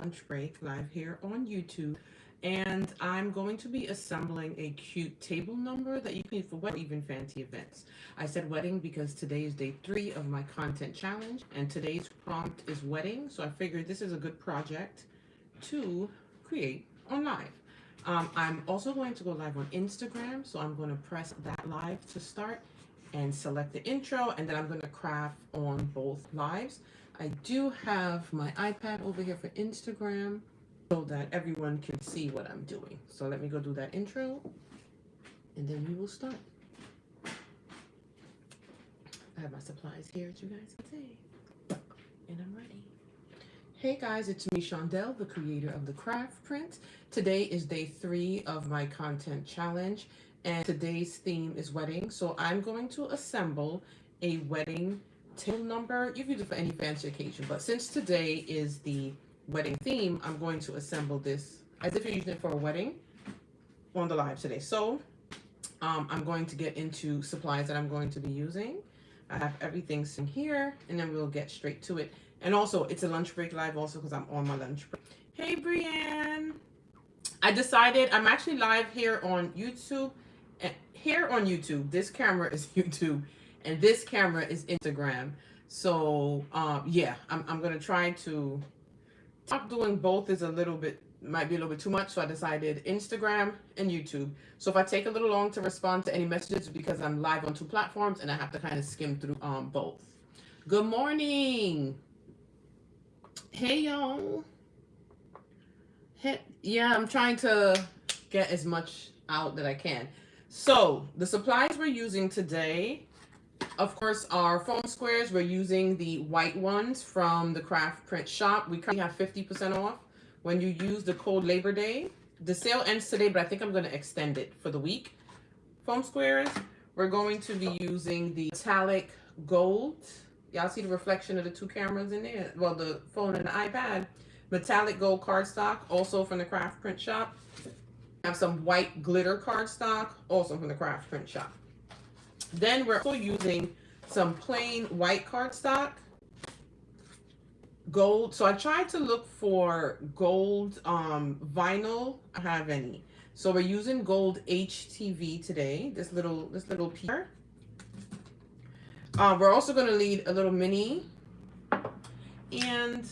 lunch break live here on YouTube, and I'm going to be assembling a cute table number that you can use for wedding or even fancy events. I said wedding because today is day 3 of my content challenge, and today's prompt is wedding, so I figured this is a good project to create on live. I'm also going to go live on Instagram, so I'm going to press that live to start and select the intro, and then I'm going to craft on both lives. I do have my iPad over here for Instagram so that everyone can see what I'm doing. So let me go do that intro, and then we will start. I have my supplies here, as you guys can see, and I'm ready. Hey guys, it's me, Shondell, the creator of the CraftPrint. Today is day 3 of my content challenge, and today's theme is wedding. So I'm going to assemble a wedding table number. You can do it for any fancy occasion, but since today is the wedding theme, I'm going to assemble this as if you're using it for a wedding on the live today. So I'm going to get into supplies that I'm going to be using. I have everything in here, and then we'll get straight to it. And also, it's a lunch break live also because I'm on my lunch break. Hey, Brienne. I decided I'm actually live here on YouTube. This camera is YouTube, and this camera is Instagram. So, yeah, I'm going to try to stop doing both. Is might be a little bit too much. So I decided Instagram and YouTube. So if I take a little long to respond to any messages, because I'm live on 2 platforms and I have to kind of skim through both. Good morning. Hey y'all. Hey, yeah, I'm trying to get as much out that I can. So the supplies we're using today, of course, are foam squares. We're using the white ones from the CraftPrint shop. We currently have 50% off when you use the code Labor Day. The sale ends today, but I think I'm going to extend it for the week. Foam squares. We're going to be using the metallic gold. Y'all see the reflection of the 2 cameras in there? Well, the phone and the iPad. Metallic gold cardstock, also from the CraftPrint shop. I have some white glitter cardstock, also from the CraftPrint shop. Then we're also using some plain white cardstock. Gold. So I tried to look for gold vinyl. I don't have any. So we're using gold HTV today. This little piece. We're also going to need a little mini and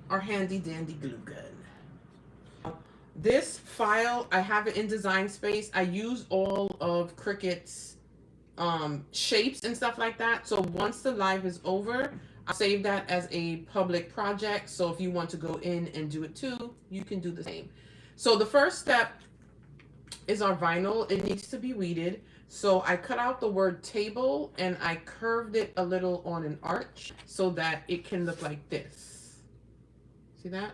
our handy dandy glue gun. This file, I have it in Design Space. I use all of Cricut's shapes and stuff like that. So once the live is over, I'll save that as a public project. So if you want to go in and do it too, you can do the same. So the first step is our vinyl. It needs to be weeded. So I cut out the word table and I curved it a little on an arch so that it can look like this. See that?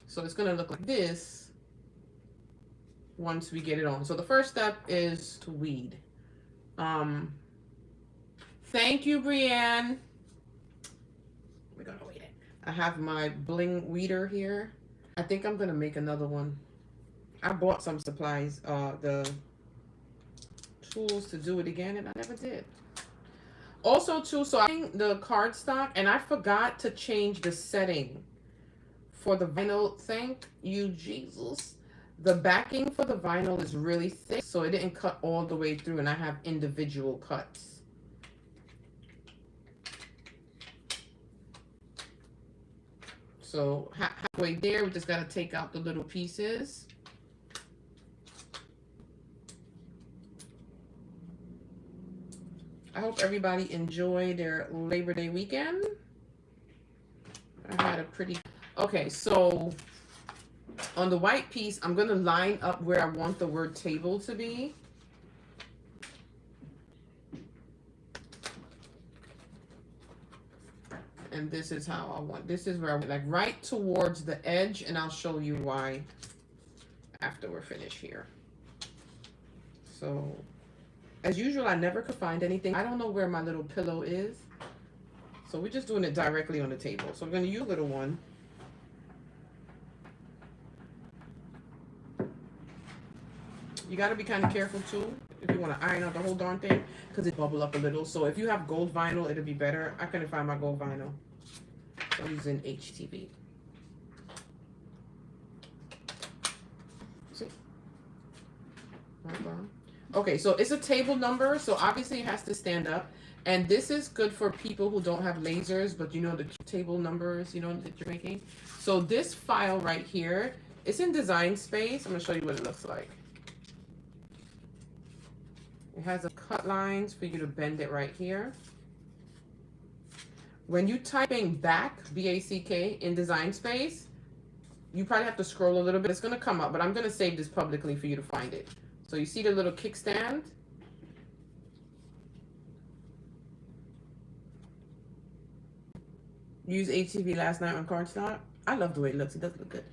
So it's going to look like this once we get it on. So the first step is to weed. Thank you, Brienne. We're going to weed it. I have my bling weeder here. I think I'm going to make another one. I bought some supplies, the tools to do it again, and I never did. Also too, so I think the cardstock, and I forgot to change the setting for the vinyl. Thank you, Jesus. The backing for the vinyl is really thick, so it didn't cut all the way through, and I have individual cuts. So halfway there, we just got to take out the little pieces. I hope everybody enjoyed their Labor Day weekend. I had a pretty... Okay, so on the white piece, I'm going to line up where I want the word table to be. And this is how I want... This is where I want, like right towards the edge, and I'll show you why after we're finished here. So... as usual, I never could find anything. I don't know where my little pillow is. So we're just doing it directly on the table. So I'm going to use a little one. You got to be kind of careful too if you want to iron out the whole darn thing, because it bubble up a little. So if you have gold vinyl, it'll be better. I couldn't find my gold vinyl. So I'm using HTV. See? Hold on. Okay, so it's a table number, so obviously it has to stand up. And this is good for people who don't have lasers, but you know the table numbers, you know, that you're making. So this file right here, it's in Design Space. I'm gonna show you what it looks like. It has a cut lines for you to bend it right here. When you type in back, B-A-C-K, in Design Space, you probably have to scroll a little bit. It's gonna come up, but I'm gonna save this publicly for you to find it. So you see the little kickstand? Use HTV last night on cardstock. I love the way it looks. It does look good.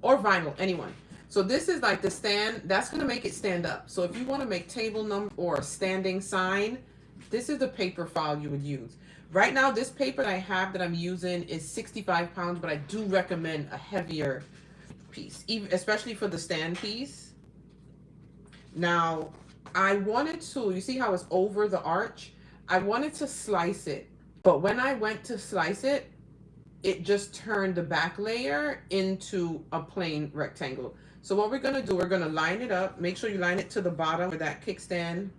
Or vinyl, anyone. So this is like the stand. That's going to make it stand up. So if you want to make table number or a standing sign, this is the paper file you would use. Right now, this paper that I have that I'm using is 65 pounds, but I do recommend a heavier piece, even especially for the stand piece. Now, I wanted to, you see how it's over the arch? I wanted to slice it, but when I went to slice it, it just turned the back layer into a plain rectangle. So what we're gonna do, we're gonna line it up. Make sure you line it to the bottom where that kickstand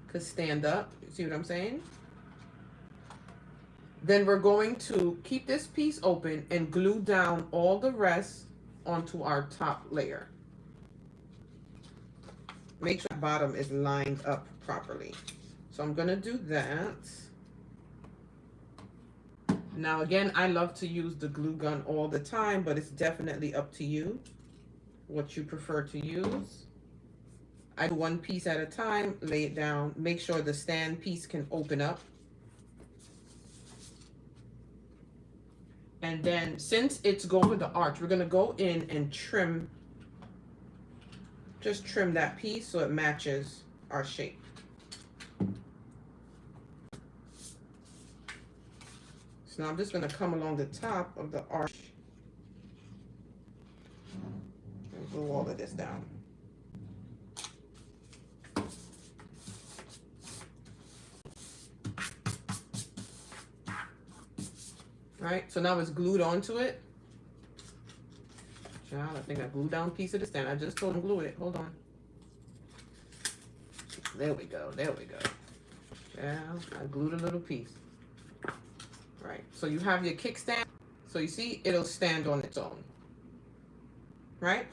could stand up. See what I'm saying? Then we're going to keep this piece open and glue down all the rest onto our top layer. Make sure the bottom is lined up properly. So I'm gonna do that. Now again, I love to use the glue gun all the time, but it's definitely up to you what you prefer to use. I do one piece at a time, lay it down, make sure the stand piece can open up. And then since it's going with the arch, we're gonna go in and trim, just trim that piece so it matches our shape. So now I'm just going to come along the top of the arch and glue all of this down. Right, so now it's glued onto it. Child, I think I glued down a piece of the stand. I just told him glue it. Hold on. There we go. There we go. Child, I glued a little piece. Right, so you have your kickstand. So you see, it'll stand on its own. Right?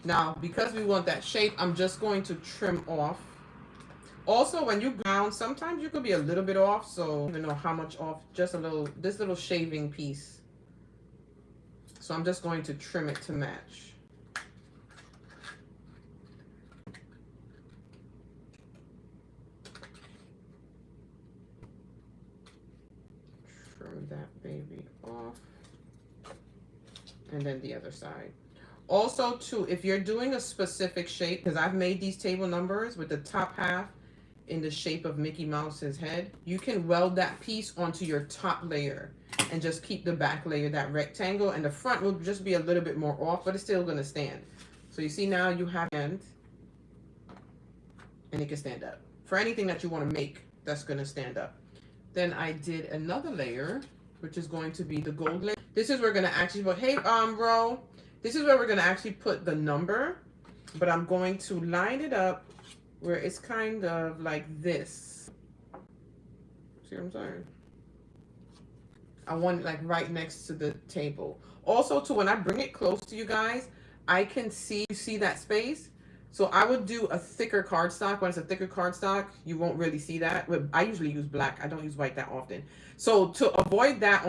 Now, because we want that shape, I'm just going to trim off. Also, when you ground, sometimes you could be a little bit off, so I don't even know how much off, just a little, this little shaving piece. So I'm just going to trim it to match. Trim that baby off. And then the other side. Also, too, if you're doing a specific shape, because I've made these table numbers with the top half in the shape of Mickey Mouse's head, you can weld that piece onto your top layer and just keep the back layer that rectangle, and the front will just be a little bit more off, but it's still going to stand. So you see now you have end, and it can stand up for anything that you want to make that's going to stand up. Then I did another layer, which is going to be the gold layer. This is where we're going to actually put, hey, Ro, this is where we're going to actually put the number, but I'm going to line it up where it's kind of like this. See what I'm saying? I want it like right next to the table. Also, too, when I bring it close to you guys, I can see, you see that space? So I would do a thicker cardstock. When it's a thicker cardstock, you won't really see that. I usually use black. I don't use white that often. So to avoid that,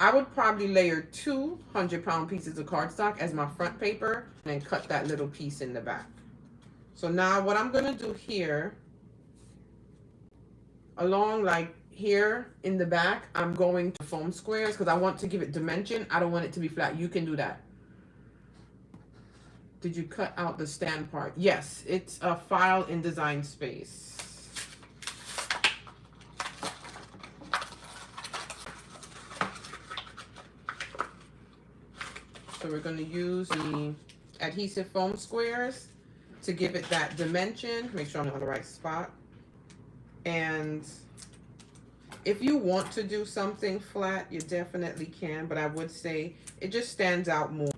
I would probably layer 2 100-pound pieces of cardstock as my front paper and then cut that little piece in the back. So now what I'm going to do here, along like here in the back, I'm going to foam squares because I want to give it dimension. I don't want it to be flat. You can do that. Did you cut out the stand part? Yes, it's a file in Design Space. So we're going to use the adhesive foam squares to give it that dimension. Make sure I'm on the right spot. And if you want to do something flat, you definitely can, but I would say it just stands out more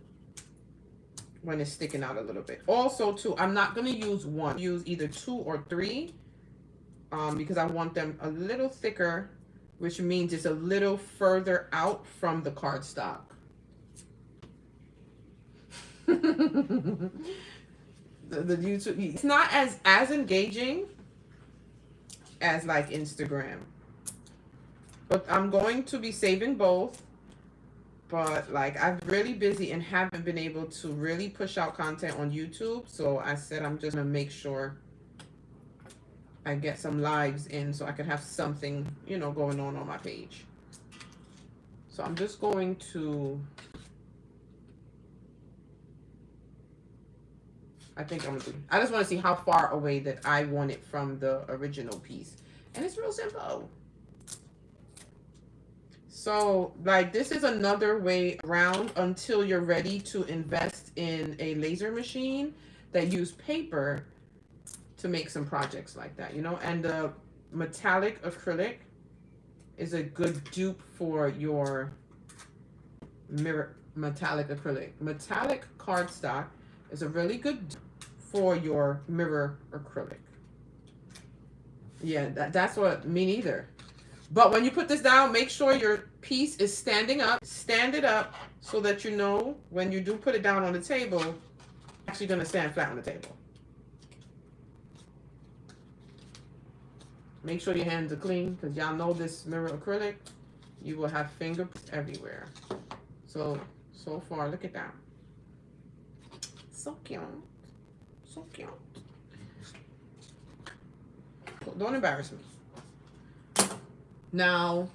when it's sticking out a little bit. Also too, I'm not going to use one. Use either 2 or 3 because I want them a little thicker, which means it's a little further out from the cardstock. the YouTube, it's not as engaging as like Instagram, but I'm going to be saving both. But like I'm really busy and haven't been able to really push out content on YouTube, so I said I'm just gonna make sure I get some lives in so I can have something, you know, going on my page. So I'm just going to, I think I'm gonna do, I just want to see how far away that I want it from the original piece. And it's real simple. So like this is another way around until you're ready to invest in a laser machine that use paper to make some projects like that, you know. And the metallic acrylic is a good dupe for your mirror. Metallic acrylic. Metallic cardstock is a really good dupe for your mirror acrylic. Yeah, that's what, me neither. But when you put this down, make sure your piece is standing up. Stand it up so that you know when you do put it down on the table, it's actually going to stand flat on the table. Make sure your hands are clean because y'all know this mirror acrylic, you will have fingerprints everywhere. So far, look at that. So cute. So cute. Don't embarrass me. Now,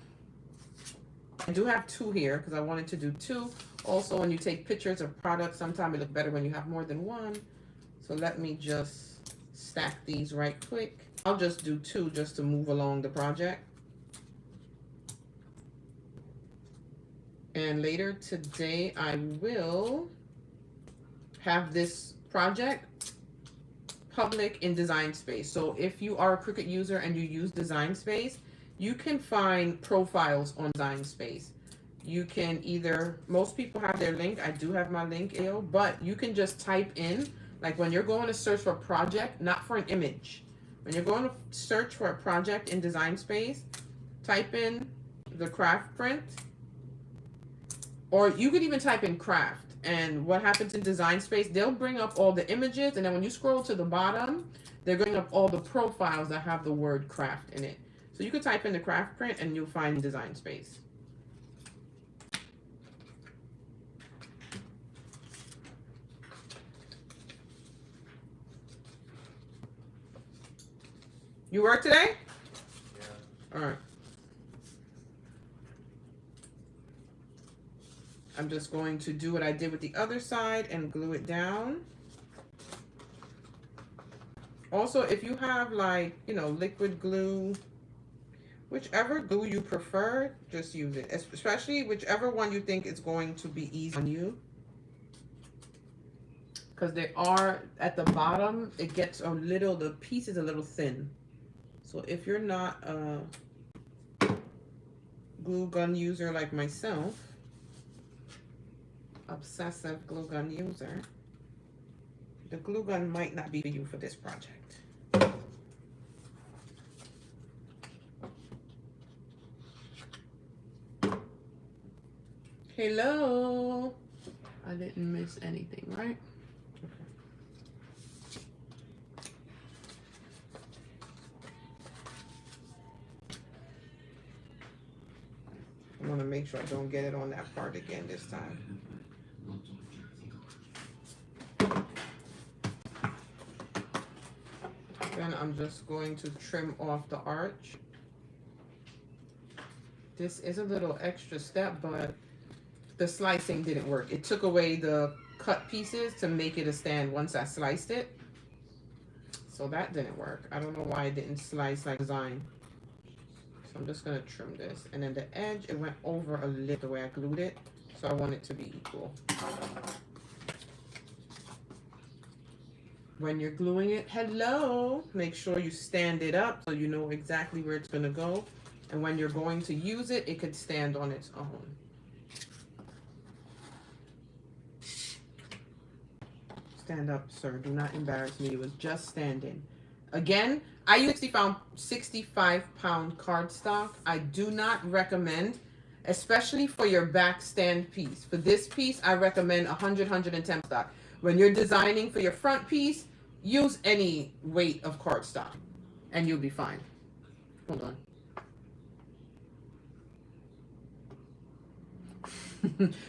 I do have 2 here because I wanted to do 2. Also, when you take pictures of products, sometimes it looks better when you have more than one. So let me just stack these right quick. I'll just do 2 just to move along the project. And later today, I will have this project public in Design Space. So if you are a Cricut user and you use Design Space, you can find profiles on Design Space. You can either, most people have their link. I do have my link, but you can just type in, like when you're going to search for a project, not for an image. When you're going to search for a project in Design Space, type in the CraftPrint, or you could even type in craft. And what happens in Design Space, they'll bring up all the images, and then when you scroll to the bottom, they're bringing up all the profiles that have the word craft in it. So you could type in the CraftPrint and you'll find Design Space. You work today? Yeah. All right. I'm just going to do what I did with the other side and glue it down. Also, if you have like, you know, liquid glue, whichever glue you prefer, just use it. Especially whichever one you think is going to be easy on you. Because they are, at the bottom, it gets a little, the piece is a little thin. So if you're not a glue gun user like myself, obsessive glue gun user, the glue gun might not be for you for this project. Hello. I didn't miss anything, right? Okay. I want to make sure I don't get it on that part again this time. Then I'm just going to trim off the arch. This is a little extra step, but the slicing didn't work. It took away the cut pieces to make it a stand once I sliced it. So that didn't work. I don't know why it didn't slice like design. So I'm just gonna trim this. And then the edge, it went over a little the way I glued it. So I want it to be equal. When you're gluing it, hello, make sure you stand it up so you know exactly where it's gonna go. And when you're going to use it, it could stand on its own. Stand up, sir. Do not embarrass me. It was just standing. Again, I use 65-pound cardstock. I do not recommend, especially for your back stand piece. For this piece, I recommend 110 stock. When you're designing for your front piece, use any weight of cardstock and you'll be fine. Hold on.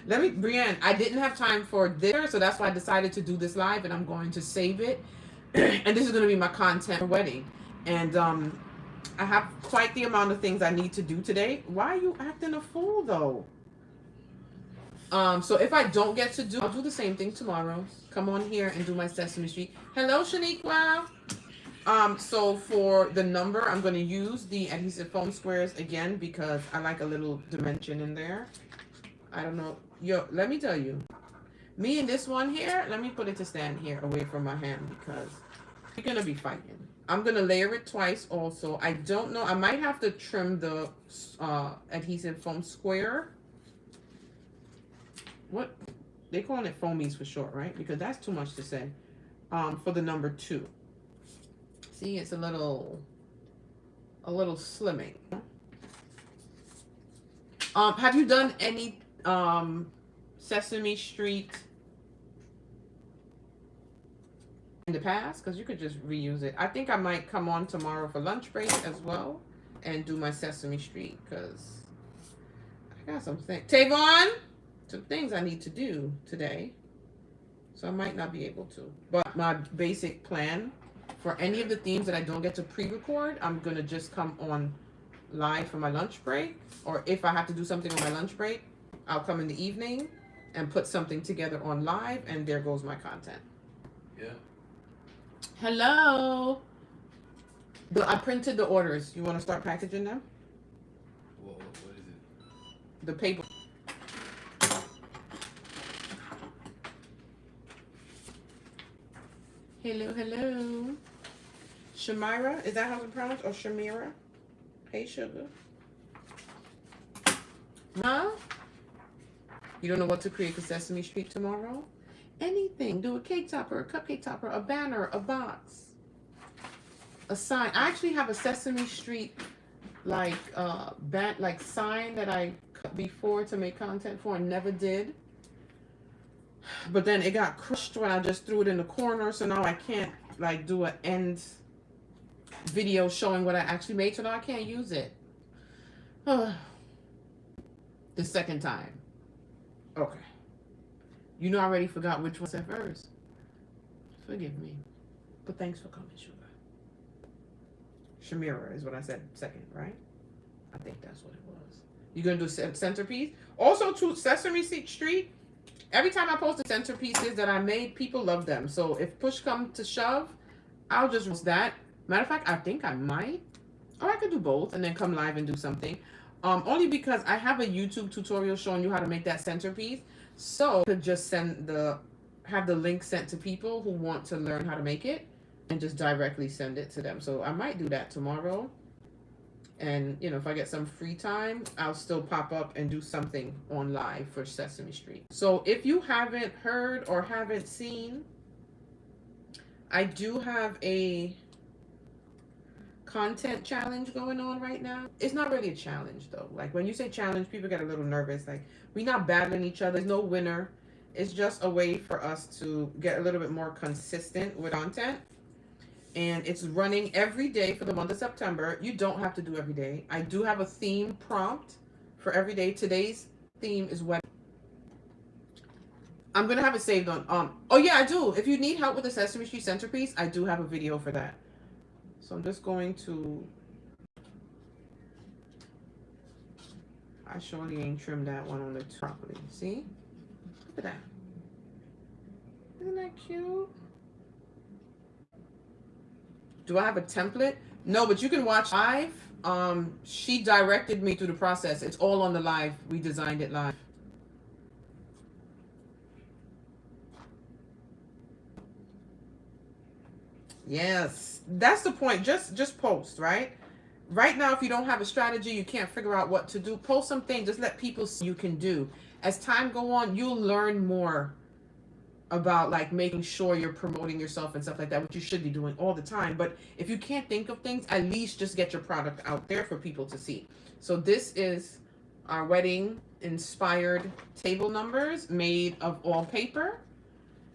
Let me, Brienne, I didn't have time for this, so that's why I decided to do this live, and I'm going to save it. And this is going to be my content for wedding. And I have quite the amount of things I need to do today. Why are you acting a fool, though? So if I don't get to do, I'll do the same thing tomorrow. Come on here and do my Sesame Street. Hello, Shaniqua. So for the number, I'm going to use the adhesive foam squares again because I like a little dimension in there. I don't know. Yo, let me tell you. Me and this one here, let me put it to stand here away from my hand because you're going to be fighting. I'm going to layer it twice also. I don't know. I might have to trim the adhesive foam square. What? They calling it foamies for short, right? Because that's too much to say. For the number 2. See, it's a little slimming. Have you done any Sesame Street in the past? Because you could just reuse it. I think I might come on tomorrow for lunch break as well and do my Sesame Street because I got some things. Tavon, some things I need to do today. So I might not be able to. But my basic plan for any of the themes that I don't get to pre-record, I'm going to just come on live for my lunch break. Or if I have to do something on my lunch break, I'll come in the evening and put something together on live, and there goes my content. Yeah. Hello. I printed the orders. You want to start packaging them? What is it? The paper. Hello, hello. Shamira, is that how it's pronounced? Or Shamira? Hey, sugar. Huh? You don't know what to create for Sesame Street tomorrow? Anything. Do a cake topper, a cupcake topper, a banner, a box, a sign. I actually have a Sesame Street like sign that I cut before to make content for and never did. But then it got crushed when I just threw it in the corner, so now I can't like do an end video showing what I actually made, so now I can't use it. The second time. Okay. You know I already forgot which one I said first. Forgive me. But thanks for coming, sugar. Shamira is what I said second, right? I think that's what it was. You're going to do centerpiece? Also to Sesame Street, every time I post the centerpieces that I made, people love them. So if push comes to shove, I'll just post that. Matter of fact, I think I might. Or I could do both and then come live and do something. Only because I have a YouTube tutorial showing you how to make that centerpiece. So I could just have the link sent to people who want to learn how to make it and just directly send it to them. So I might do that tomorrow. And, you know, if I get some free time, I'll still pop up and do something on live for Sesame Street. So if you haven't heard or haven't seen, I do have a content challenge going on right now. It's not really a challenge though. Like when you say challenge, people get a little nervous. Like we're not battling each other. There's no winner. It's just a way for us to get a little bit more consistent with content. And it's running every day for the month of September. You don't have to do every day. I do have a theme prompt for every day. Today's theme is wedding. I'm gonna have it saved on oh yeah, I do. If you need help with the Sesame Street centerpiece, I do have a video for that. So I'm just going to, I surely ain't trimmed that one on the properly. See? Look at that. Isn't that cute? Do I have a template? No, but you can watch live. She directed me through the process. It's all on the live. We designed it live. Yes, that's the point. Just post, right? Right now, if you don't have a strategy, you can't figure out what to do. Post something. Just let people see you can do. As time go on, you'll learn more about like making sure you're promoting yourself and stuff like that, which you should be doing all the time. But if you can't think of things, at least just get your product out there for people to see. So this is our wedding inspired table numbers made of all paper.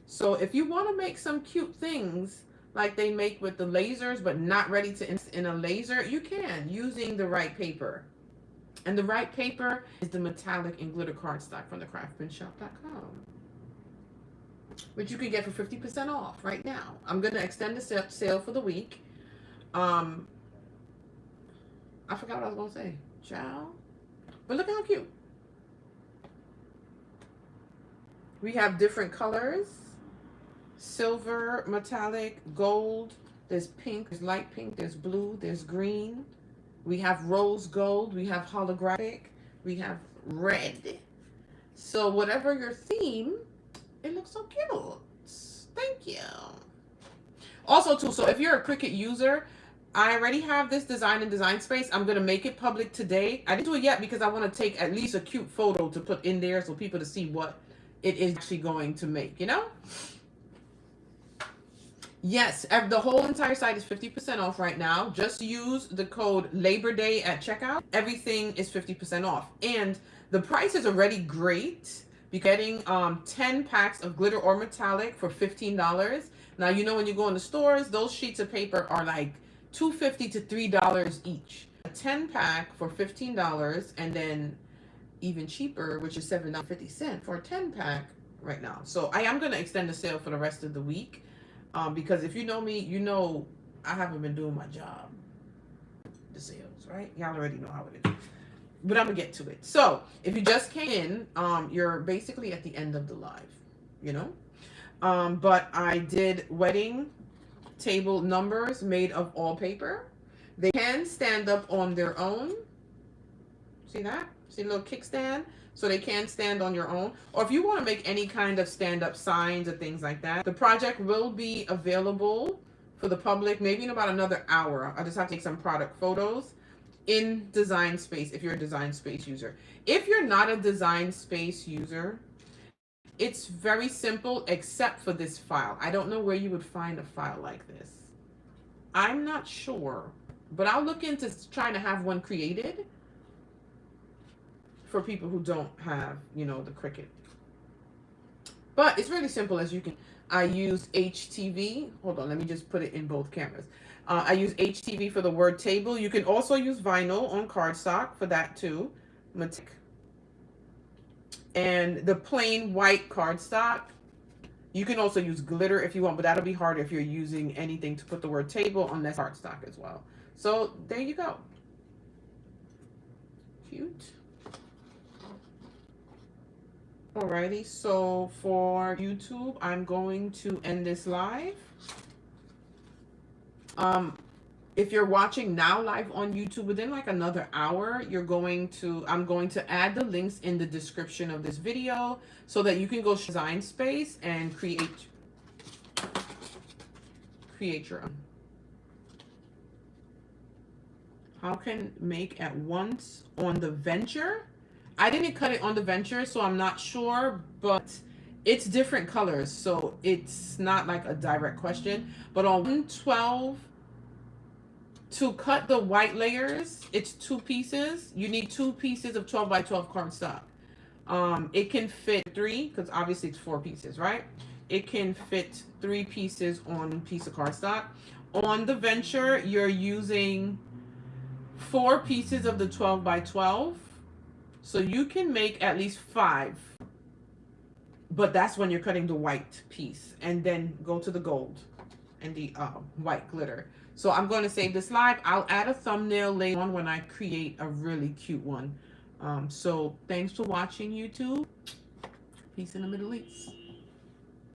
So if you want to make some cute things like they make with the lasers, but not ready to in a laser, you can, using the right paper. And the right paper is the metallic and glitter cardstock from the craftprintshop.com, which you can get for 50% off right now. I'm going to extend the sale for the week. I forgot what I was going to say. Ciao. But look how cute. We have different colors. Silver, metallic, gold. There's pink, there's light pink, there's blue, there's green. We have rose gold. We have holographic. We have red. So whatever your theme, it looks so cute. Thank you. Also too, so if you're a Cricut user, I already have this design in Design Space. I'm going to make it public today. I didn't do it yet because I want to take at least a cute photo to put in there so people to see what it is actually going to make, you know? Yes, the whole entire site is 50% off right now. Just use the code Labor Day at checkout. Everything is 50% off. And the price is already great. You're getting 10 packs of glitter or metallic for $15. Now, you know when you go in the stores, those sheets of paper are like $2.50 to $3 each. A 10 pack for $15, and then even cheaper, which is $7.50 for a 10 pack right now. So I am going to extend the sale for the rest of the week. Because if you know me, you know I haven't been doing my job. The sales, right? Y'all already know how it is. But I'm going to get to it. So, if you just came in, you're basically at the end of the live, you know? But I did wedding table numbers made of all paper. They can stand up on their own. See that? See a little kickstand? So they can stand on your own. Or if you want to make any kind of stand-up signs or things like that, the project will be available for the public maybe in about another hour. I just have to take some product photos in Design Space if you're a Design Space user. If you're not a Design Space user, it's very simple except for this file. I don't know where you would find a file like this. I'm not sure, but I'll look into trying to have one created for people who don't have, you know, the Cricut. But it's really simple, as you can. I use HTV. Hold on, let me just put it in both cameras. I use HTV for the word table. You can also use vinyl on cardstock for that too. And the plain white cardstock. You can also use glitter if you want, but that'll be hard if you're using anything to put the word table on that cardstock as well. So there you go. Cute. Alrighty, so for YouTube, I'm going to end this live. If you're watching now live on YouTube, within like another hour, I'm going to add the links in the description of this video so that you can go to Design Space and create your own. How can make at once on the Venture? I didn't cut it on the Venture, so I'm not sure, but it's different colors, so it's not like a direct question. But on 112, to cut the white layers, it's 2 pieces. You need 2 pieces of 12 by 12 cardstock. It can fit 3, because obviously it's 4 pieces, right? It can fit 3 pieces on a piece of cardstock. On the Venture, you're using 4 pieces of the 12 by 12. So you can make at least 5, but that's when you're cutting the white piece, and then go to the gold and the white glitter. So I'm going to save this live. I'll add a thumbnail later on when I create a really cute one. So thanks for watching, YouTube. Peace in the Middle East.